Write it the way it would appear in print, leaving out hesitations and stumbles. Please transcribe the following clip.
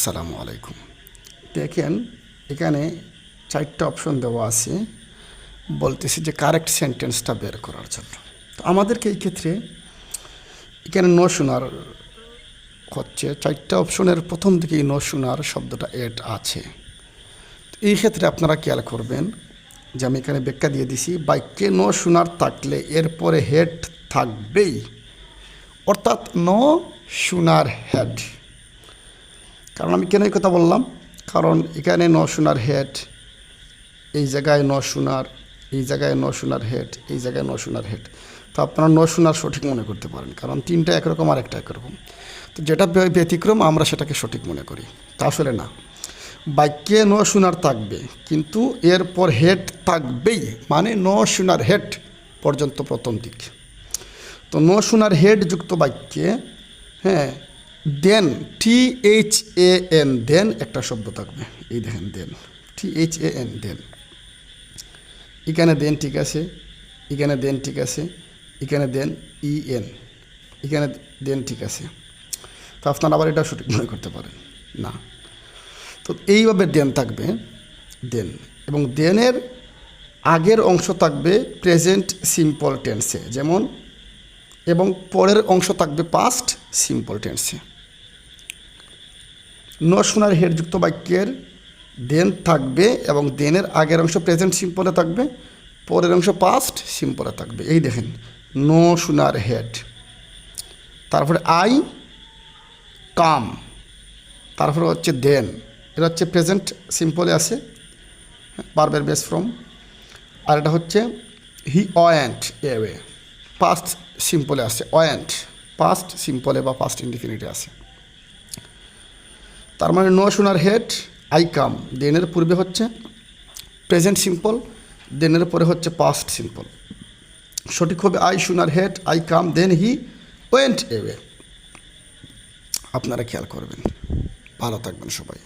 আসসালামু আলাইকুম। দেখেন এখানে 4টা অপশন দেওয়া আছে, বলতেছি যে কারেক্ট সেন্টেন্সটা বের করার জন্য। তো আমাদেরকে এই ক্ষেত্রে এখানে নো শোনার হচ্ছে 4টা অপশনের প্রথম দিকেই নো শোনার শব্দটা এড আছে। এই ক্ষেত্রে আপনারা খেয়াল করবেন যে আমি এখানে ব্যাখ্যা দিয়ে দিছি, বাক্যে নো শোনার থাকলে এরপরে হেড থাকবেই, অর্থাৎ নো শোনার হেড। কারণ আমি কেন এই কথা বললাম, কারণ এখানে ন শোনার হেড, এই জায়গায় ন শোনার, এই জায়গায় ন শোনার হেড, এই জায়গায় ন শোনার হেড। তো আপনারা ন শোনার সঠিক মনে করতে পারেন, কারণ তিনটা একরকম আর একটা একরকম। তো যেটা ব্যতিক্রম আমরা সেটাকে সঠিক মনে করি, তা আসলে না। বাক্যে ন শোনার থাকবে, কিন্তু এরপর হেড থাকবেই, মানে ন শোনার হেড পর্যন্ত প্রথম দিক। তো ন শোনার হেড যুক্ত বাক্যে হ্যাঁ দেন, THAN, দেন একটা শব্দ থাকবে। এই দেখেন দেন, THAN, দেন। এখানে দেন ঠিক আছে, এখানে দেন ঠিক আছে, এখানে দেন EN, এখানে দেন ঠিক আছে। তো আপনারা আবার এটা সঠিক মনে করতে পারেন না। তো এইভাবে দেন থাকবে, দেন, এবং দেনের আগের অংশ থাকবে প্রেজেন্ট সিম্পল টেন্সে, যেমন, এবং পরের অংশ থাকবে পাস্ট সিম্পল টেন্সে। ন শোনার হেডযুক্ত বাক্যের দেন থাকবে এবং দেনের আগের অংশ প্রেজেন্ট সিম্পলে থাকবে, পরের অংশ পাস্ট সিম্পলে থাকবে। এই দেখেন নো শোনার হেড, তারপরে আই কাম, তারপরে হচ্ছে দেন, এটা হচ্ছে প্রেজেন্ট সিম্পলে আছে, ভার্বের বেস ফর্ম। আর এটা হচ্ছে হি ওয়েন্ট অ্যাওয়ে, পাস্ট সিম্পলে আছে, ওয়েন্ট পাস্ট সিম্পলে বা পাস্ট ইনডিফিনিটে আছে। তার মানে নো শোনার হেড আই কাম, দেনের পূর্বে হচ্ছে প্রেজেন্ট সিম্পল, দেনের পরে হচ্ছে পাস্ট সিম্পল। সঠিক হবে আই শোনার heard I came, then he went away. আপনারা খেয়াল করবেন। ভালো থাকবেন সবাই।